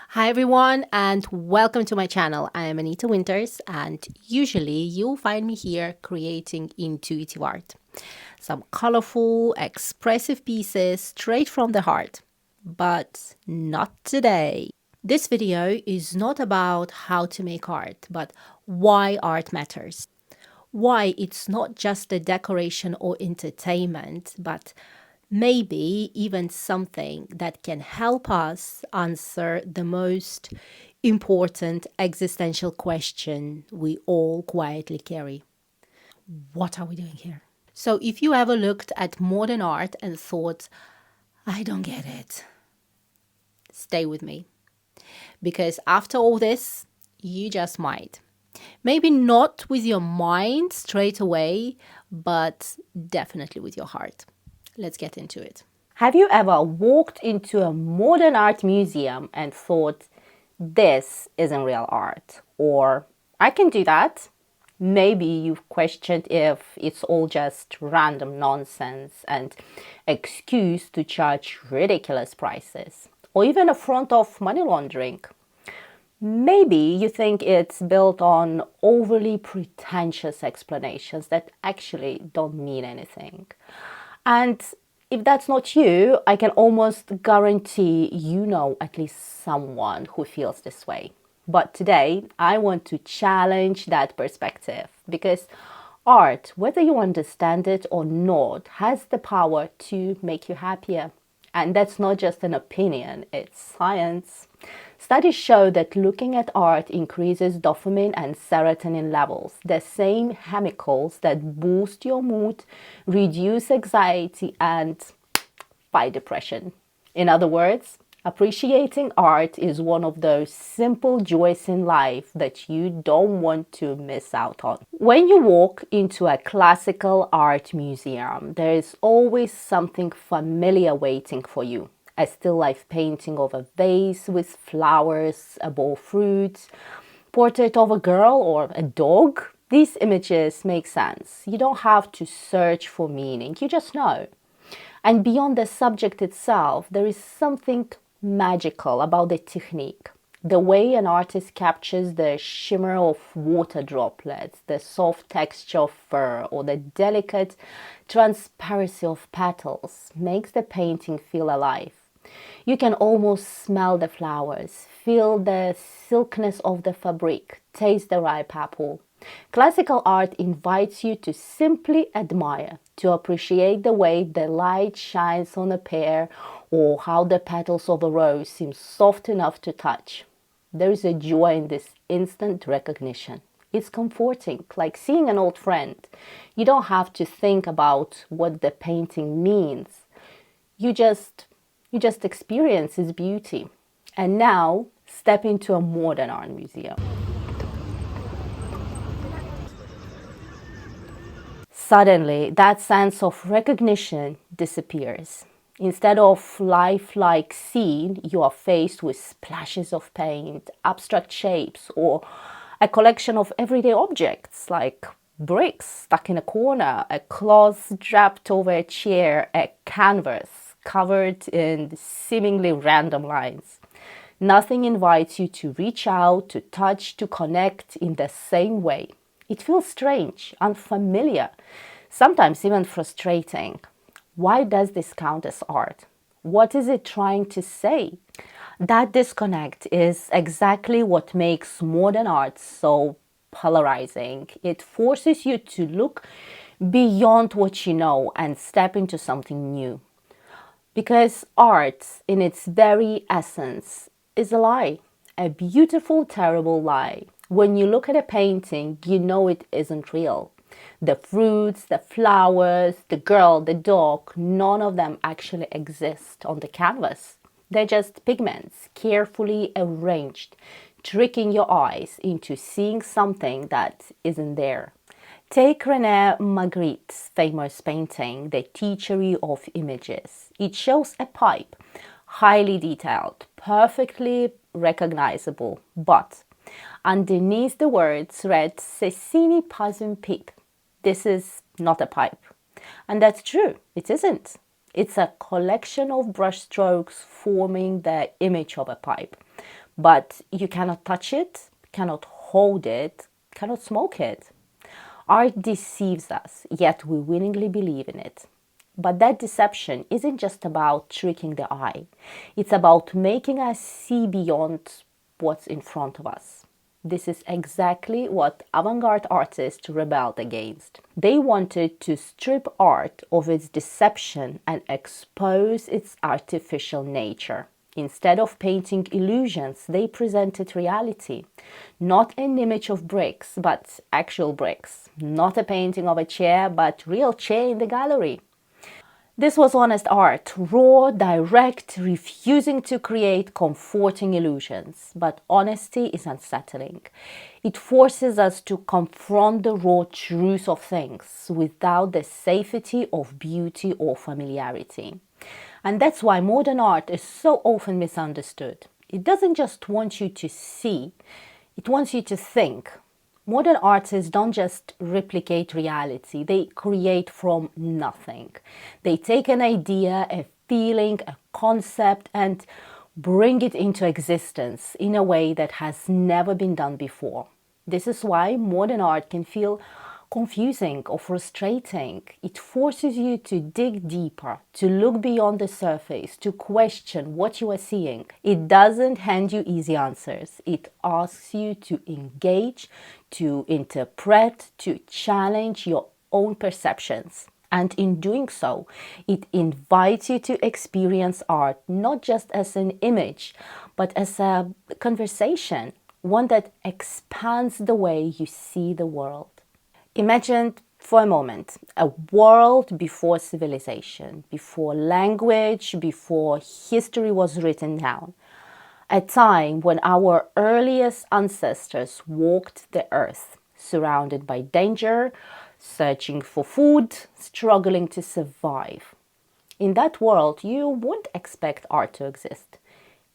Hi everyone and welcome to my channel. I am Anita Winters and usually you'll find me here creating intuitive art. Some colorful, expressive pieces straight from the heart. But not today. This video is not about how to make art, but why art matters. Why it's not just a decoration or entertainment, but maybe even something that can help us answer the most important existential question we all quietly carry. What are we doing here? So, if you ever looked at modern art and thought, I don't get it, stay with me. Because after all this, you just might. Maybe not with your mind straight away, but definitely with your heart. Let's get into it. Have you ever walked into a modern art museum and thought, this isn't real art? Or, I can do that? Maybe you've questioned if it's all just random nonsense and excuse to charge ridiculous prices, or even a front of money laundering. Maybe you think it's built on overly pretentious explanations that actually don't mean anything. And if that's not you, I can almost guarantee you know at least someone who feels this way. But today, I want to challenge that perspective because art, whether you understand it or not, has the power to make you happier. And that's not just an opinion, it's science. Studies show that looking at art increases dopamine and serotonin levels, the same chemicals that boost your mood, reduce anxiety, and fight depression. In other words, appreciating art is one of those simple joys in life that you don't want to miss out on. When you walk into a classical art museum, there is always something familiar waiting for you. A still life painting of a vase with flowers, a bowl of fruits, portrait of a girl or a dog. These images make sense. You don't have to search for meaning, you just know. And beyond the subject itself, there is something magical about the technique. The way an artist captures the shimmer of water droplets, the soft texture of fur, or the delicate transparency of petals makes the painting feel alive. You can almost smell the flowers, feel the silkiness of the fabric, taste the ripe apple. Classical art invites you to simply admire, to appreciate the way the light shines on a pear or how the petals of a rose seem soft enough to touch. There is a joy in this instant recognition. It's comforting, like seeing an old friend. You don't have to think about what the painting means. You just experience its beauty. And now, step into a modern art museum. Suddenly, that sense of recognition disappears. Instead of lifelike scene, you are faced with splashes of paint, abstract shapes, or a collection of everyday objects like bricks stuck in a corner, a cloth draped over a chair, a canvas covered in seemingly random lines. Nothing invites you to reach out, to touch, to connect in the same way. It feels strange, unfamiliar, sometimes even frustrating. Why does this count as art? What is it trying to say? That disconnect is exactly what makes modern art so polarizing. It forces you to look beyond what you know and step into something new. Because art, in its very essence, is a lie. A beautiful, terrible lie. When you look at a painting, you know it isn't real. The fruits, the flowers, the girl, the dog, none of them actually exist on the canvas. They're just pigments, carefully arranged, tricking your eyes into seeing something that isn't there. Take René Magritte's famous painting, The Teachery of Images. It shows a pipe, highly detailed, perfectly recognizable, but underneath the words read Cecini Pasum Pip. This is not a pipe. And that's true, it isn't. It's a collection of brushstrokes forming the image of a pipe. but you cannot touch it, cannot hold it, cannot smoke it. Art deceives us, yet we willingly believe in it. But that deception isn't just about tricking the eye. It's about making us see beyond what's in front of us. This is exactly what avant-garde artists rebelled against. They wanted to strip art of its deception and expose its artificial nature. Instead of painting illusions, they presented reality. Not an image of bricks, but actual bricks. Not a painting of a chair, but real chair in the gallery. This was honest art, raw, direct, refusing to create comforting illusions. But honesty is unsettling. It forces us to confront the raw truth of things without the safety of beauty or familiarity. And that's why modern art is so often misunderstood. It doesn't just want you to see, it wants you to think. Modern artists don't just replicate reality, they create from nothing. They take an idea, a feeling, a concept, and bring it into existence in a way that has never been done before. This is why modern art can feel confusing or frustrating. It forces you to dig deeper, to look beyond the surface, to question what you are seeing. It doesn't hand you easy answers. It asks you to engage, to interpret, to challenge your own perceptions. And in doing so, it invites you to experience art not just as an image, but as a conversation, one that expands the way you see the world. Imagine for a moment a world before civilization, before language, before history was written down. A time when our earliest ancestors walked the earth, surrounded by danger, searching for food, struggling to survive. In that world, you wouldn't expect art to exist,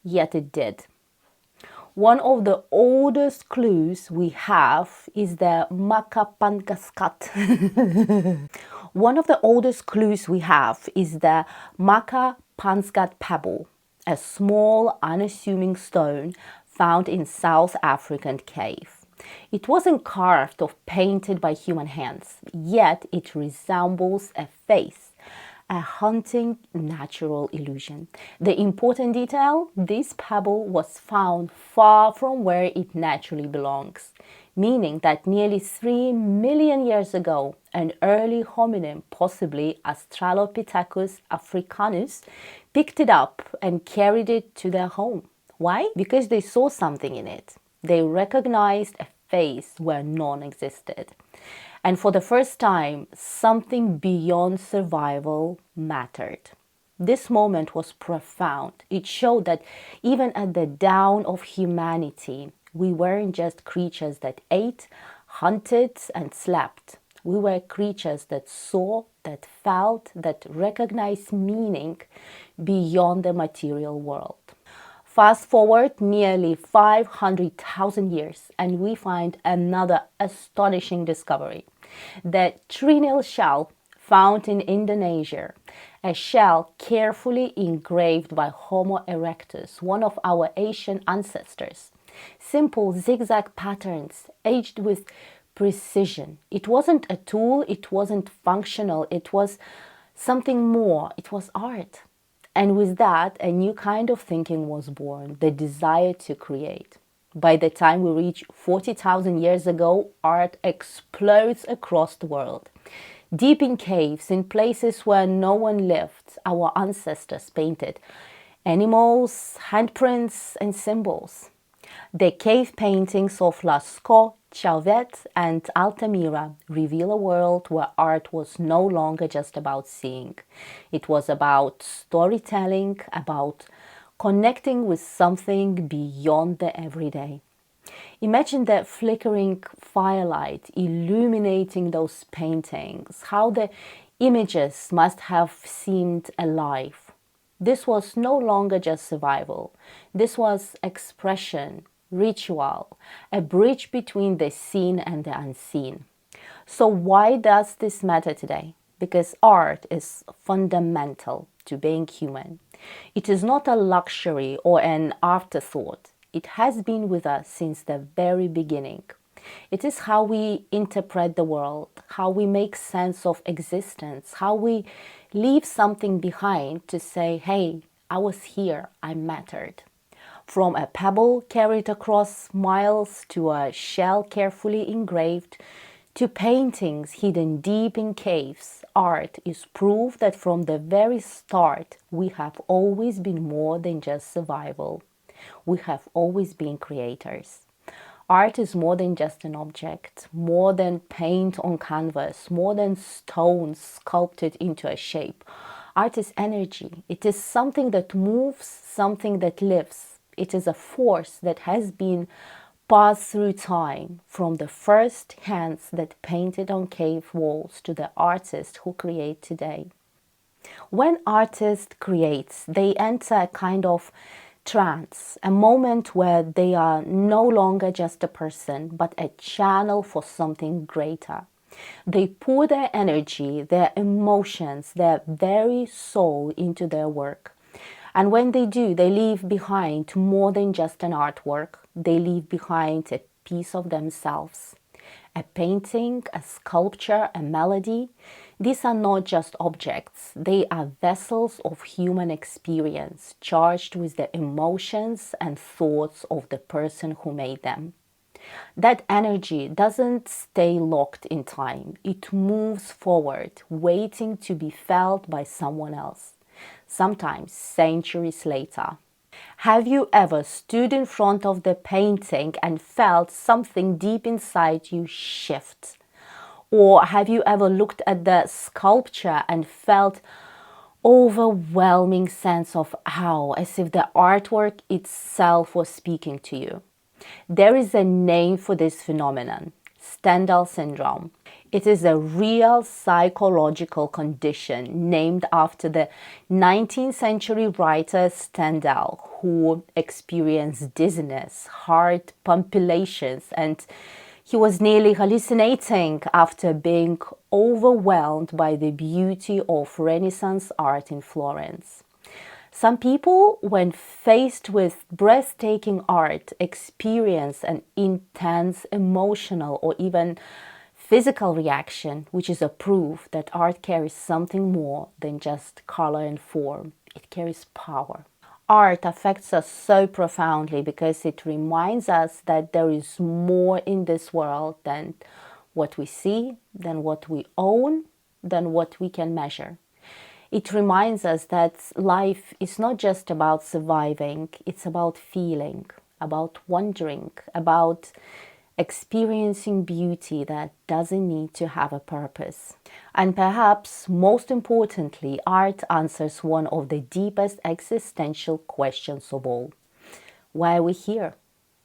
yet it did. One of the oldest clues we have is the Makapangaskat. One of the oldest clues we have is the Makapansgat pebble, a small, unassuming stone found in South African cave. It wasn't carved or painted by human hands, yet it resembles a face, a haunting natural illusion. The important detail, this pebble was found far from where it naturally belongs, meaning that nearly 3 million years ago, an early hominin, possibly Australopithecus africanus, picked it up and carried it to their home. Why? Because they saw something in it. They recognized a face where none existed. And for the first time, something beyond survival mattered. This moment was profound. It showed that even at the dawn of humanity, we weren't just creatures that ate, hunted, and slept. We were creatures that saw, that felt, that recognized meaning beyond the material world. Fast forward nearly 500,000 years and we find another astonishing discovery. The trinil shell found in Indonesia, a shell carefully engraved by Homo erectus, one of our Asian ancestors. Simple zigzag patterns, etched with precision. It wasn't a tool, it wasn't functional, it was something more, it was art. And with that, a new kind of thinking was born, the desire to create. By the time we reach 40,000 years ago, art explodes across the world. Deep in caves, in places where no one lived, our ancestors painted animals, handprints, and symbols. The cave paintings of Lascaux, Chauvet, and Altamira reveal a world where art was no longer just about seeing. It was about storytelling, about connecting with something beyond the everyday. Imagine the flickering firelight illuminating those paintings, how the images must have seemed alive. This was no longer just survival. This was expression, ritual, a bridge between the seen and the unseen. So why does this matter today? Because art is fundamental to being human. It is not a luxury or an afterthought. It has been with us since the very beginning. It is how we interpret the world, how we make sense of existence, how we leave something behind to say, hey, I was here, I mattered. From a pebble carried across miles to a shell carefully engraved to paintings hidden deep in caves, art is proof that from the very start we have always been more than just survival. We have always been creators. Art is more than just an object, more than paint on canvas, more than stones sculpted into a shape. Art is energy. It is something that moves, something that lives. It is a force that has been passed through time, from the first hands that painted on cave walls to the artists who create today. When artists create, they enter a kind of trance, a moment where they are no longer just a person, but a channel for something greater. They pour their energy, their emotions, their very soul into their work. And when they do, they leave behind more than just an artwork. They leave behind a piece of themselves. A painting, a sculpture, a melody. These are not just objects. They are vessels of human experience, charged with the emotions and thoughts of the person who made them. That energy doesn't stay locked in time. It moves forward, waiting to be felt by someone else, sometimes centuries later. Have you ever stood in front of the painting and felt something deep inside you shift? Or have you ever looked at the sculpture and felt overwhelming sense of awe, as if the artwork itself was speaking to you? There is a name for this phenomenon: Stendhal syndrome. It is a real psychological condition named after the 19th century writer Stendhal, who experienced dizziness, heart palpitations, and he was nearly hallucinating after being overwhelmed by the beauty of Renaissance art in Florence. Some people, when faced with breathtaking art, experience an intense emotional or even physical reaction, which is a proof that art carries something more than just color and form. It carries power. Art affects us so profoundly because it reminds us that there is more in this world than what we see, than what we own, than what we can measure. It reminds us that life is not just about surviving, it's about feeling, about wondering, about experiencing beauty that doesn't need to have a purpose. And perhaps most importantly, art answers one of the deepest existential questions of all. Why are we here?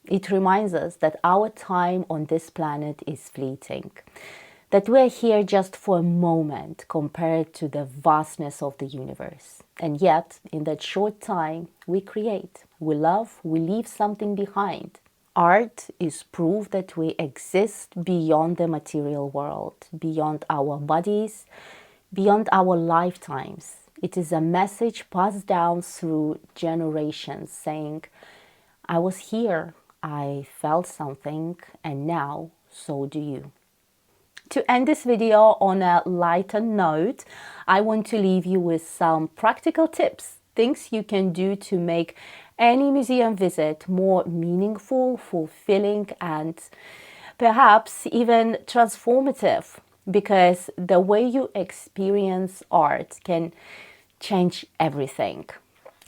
It reminds us that our time on this planet is fleeting, that we're here just for a moment compared to the vastness of the universe. And yet, in that short time, we create, we love, we leave something behind. Art is proof that we exist beyond the material world, beyond our bodies, beyond our lifetimes. It is a message passed down through generations saying, I was here, I felt something, and now so do you. To end this video on a lighter note, I want to leave you with some practical tips, things you can do to make any museum visit more meaningful, fulfilling, and perhaps even transformative, because the way you experience art can change everything.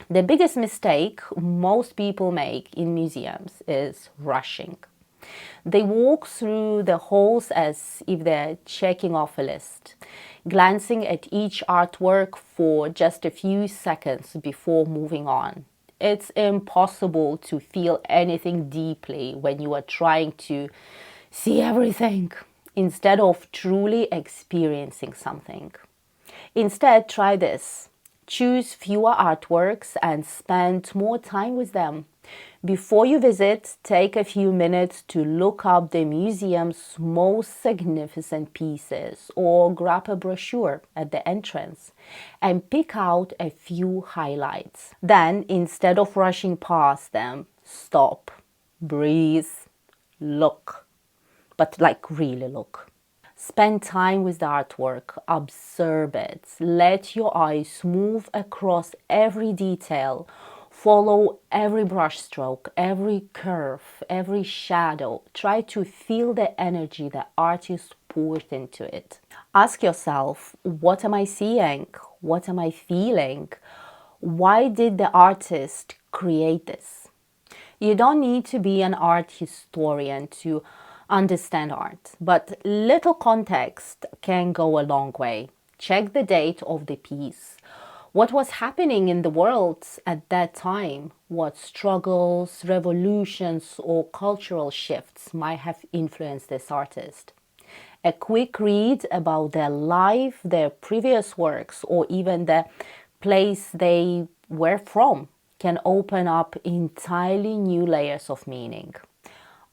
The biggest mistake most people make in museums is rushing. They walk through the halls as if they're checking off a list, glancing at each artwork for just a few seconds before moving on. It's impossible to feel anything deeply when you are trying to see everything instead of truly experiencing something. Instead, try this. Choose fewer artworks and spend more time with them. Before you visit, take a few minutes to look up the museum's most significant pieces or grab a brochure at the entrance and pick out a few highlights. Then, instead of rushing past them, Stop, breathe, look, but like really look. Spend time with the artwork, observe it, let your eyes move across every detail, follow every brushstroke, every curve, every shadow. Try to feel the energy the artist poured into it. Ask yourself, what am I seeing? What am I feeling? Why did the artist create this? You don't need to be an art historian to understand art, but little context can go a long way. Check the date of the piece. What was happening in the world at that time? What struggles, revolutions, or cultural shifts might have influenced this artist? A quick read about their life, their previous works, or even the place they were from can open up entirely new layers of meaning.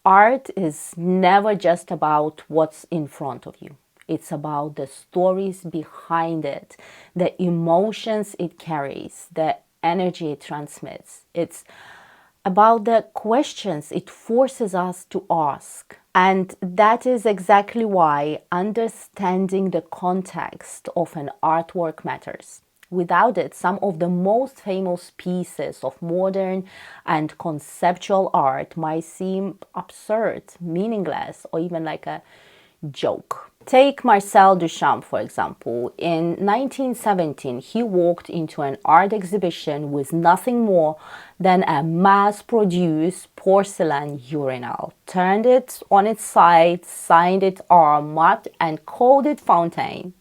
Art is never just about what's in front of you. It's about the stories behind it, the emotions it carries, the energy it transmits. It's about the questions it forces us to ask. And that is exactly why understanding the context of an artwork matters. Without it, some of the most famous pieces of modern and conceptual art might seem absurd, meaningless, or even like a joke. Take Marcel Duchamp, for example. In 1917, he walked into an art exhibition with nothing more than a mass-produced porcelain urinal, turned it on its side, signed it Art, and called it Fontaine.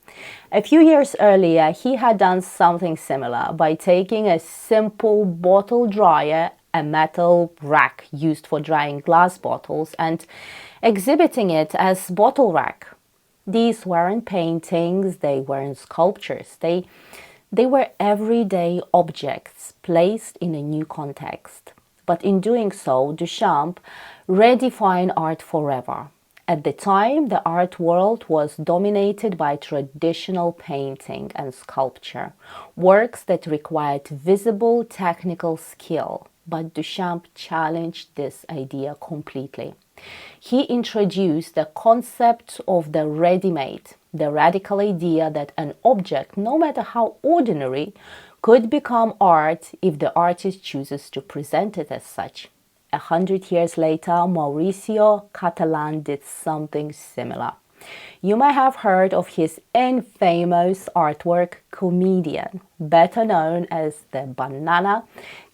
A few years earlier, he had done something similar by taking a simple bottle dryer, a metal rack used for drying glass bottles, and exhibiting it as bottle rack. These weren't paintings, they weren't sculptures, they were everyday objects placed in a new context. But in doing so, Duchamp redefined art forever. At the time, the art world was dominated by traditional painting and sculpture, works that required visible technical skill. But Duchamp challenged this idea completely. He introduced the concept of the ready-made, the radical idea that an object, no matter how ordinary, could become art if the artist chooses to present it as such. 100 years later, Mauricio Catalan did something similar. You might have heard of his infamous artwork, Comedian, better known as the banana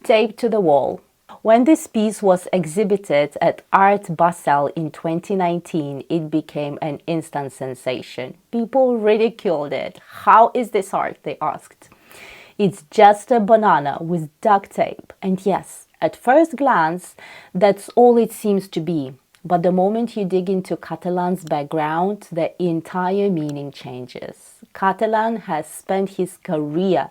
taped to the wall. When this piece was exhibited at Art Basel in 2019, it became an instant sensation. People ridiculed it. How is this art? They asked. It's just a banana with duct tape. And yes, at first glance, that's all it seems to be. But the moment you dig into Catalan's background, the entire meaning changes. Catalan has spent his career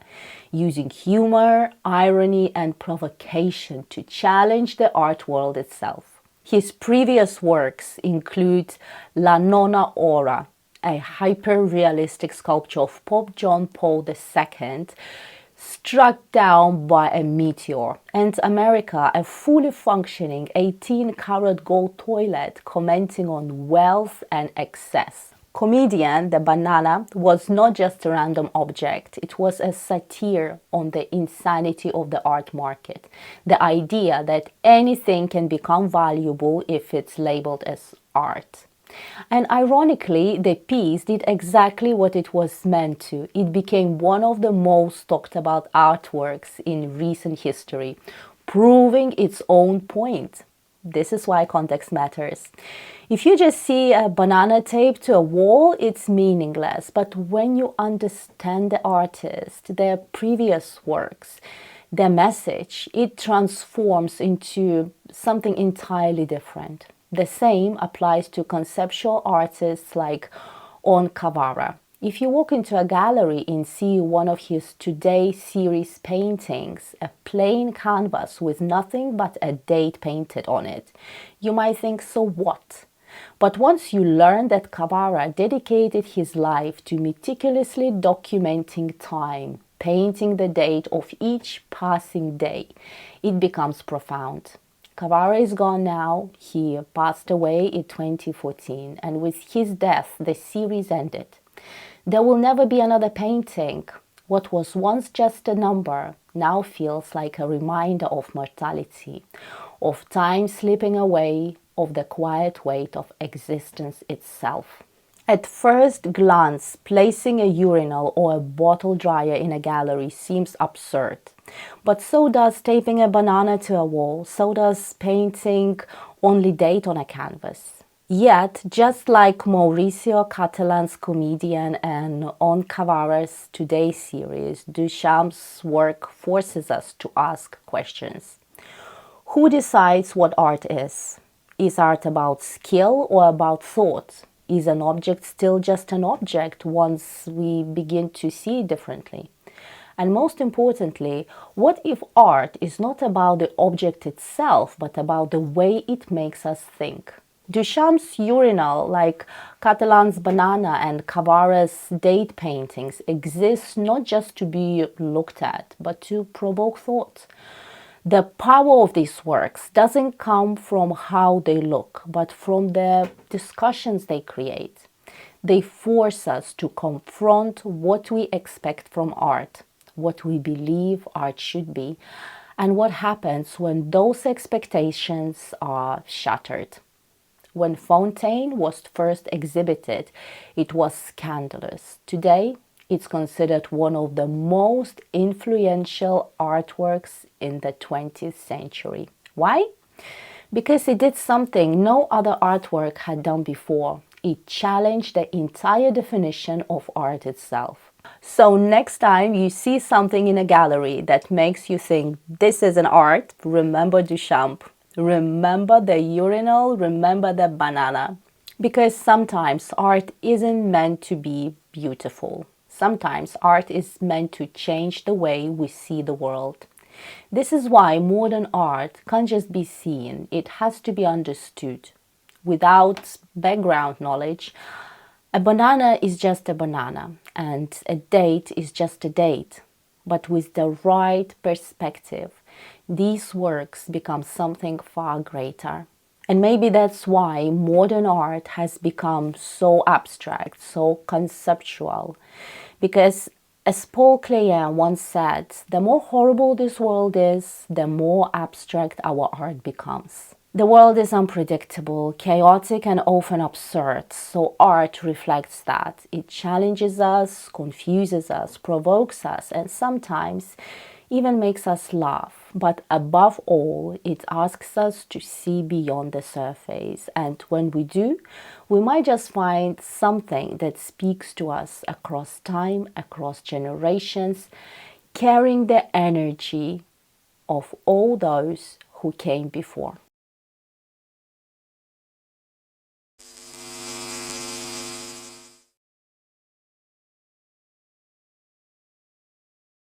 using humor, irony, and provocation to challenge the art world itself. His previous works include La Nona Ora, a hyper-realistic sculpture of Pope John Paul II, struck down by a meteor, and America, a fully functioning 18-karat gold toilet commenting on wealth and excess. Comedian, the banana, was not just a random object. It was a satire on the insanity of the art market. The idea that anything can become valuable if it's labeled as art. And ironically, the piece did exactly what it was meant to. It became one of the most talked about artworks in recent history, proving its own point. This is why context matters. If you just see a banana taped to a wall, it's meaningless. But when you understand the artist, their previous works, their message, it transforms into something entirely different. The same applies to conceptual artists like On Cavara. If you walk into a gallery and see one of his Today series paintings, a plain canvas with nothing but a date painted on it, you might think, so what? But once you learn that Cavara dedicated his life to meticulously documenting time, painting the date of each passing day, it becomes profound. Cavara is gone now. He passed away in 2014, and with his death, the series ended. There will never be another painting. What was once just a number now feels like a reminder of mortality, of time slipping away, of the quiet weight of existence itself. At first glance, placing a urinal or a bottle dryer in a gallery seems absurd. But so does taping a banana to a wall, so does painting only date on a canvas. Yet, just like Mauricio Catalan's comedian and on Cavara's Today series, Duchamp's work forces us to ask questions. Who decides what art is? Is art about skill or about thought? Is an object still just an object once we begin to see it differently? And most importantly, what if art is not about the object itself, but about the way it makes us think? Duchamp's urinal, like Catalan's banana and Cavara's date paintings, exist not just to be looked at, but to provoke thought. The power of these works doesn't come from how they look, but from the discussions they create. They force us to confront what we expect from art, what we believe art should be, and what happens when those expectations are shattered. When Fontaine was first exhibited, it was scandalous. Today, it's considered one of the most influential artworks in the 20th century. Why? Because it did something no other artwork had done before. It challenged the entire definition of art itself. So next time you see something in a gallery that makes you think this is an art, remember Duchamp. Remember the urinal, remember the banana. Because sometimes art isn't meant to be beautiful. Sometimes art is meant to change the way we see the world. This is why modern art can't just be seen, it has to be understood. Without background knowledge, a banana is just a banana and a date is just a date. But with the right perspective, these works become something far greater. And maybe that's why modern art has become so abstract, so conceptual. Because as Paul Klee once said, the more horrible this world is, the more abstract our art becomes. The world is unpredictable, chaotic, and often absurd, so art reflects that. It challenges us, confuses us, provokes us, and sometimes even makes us laugh. But above all, it asks us to see beyond the surface. And when we do, we might just find something that speaks to us across time, across generations, carrying the energy of all those who came before.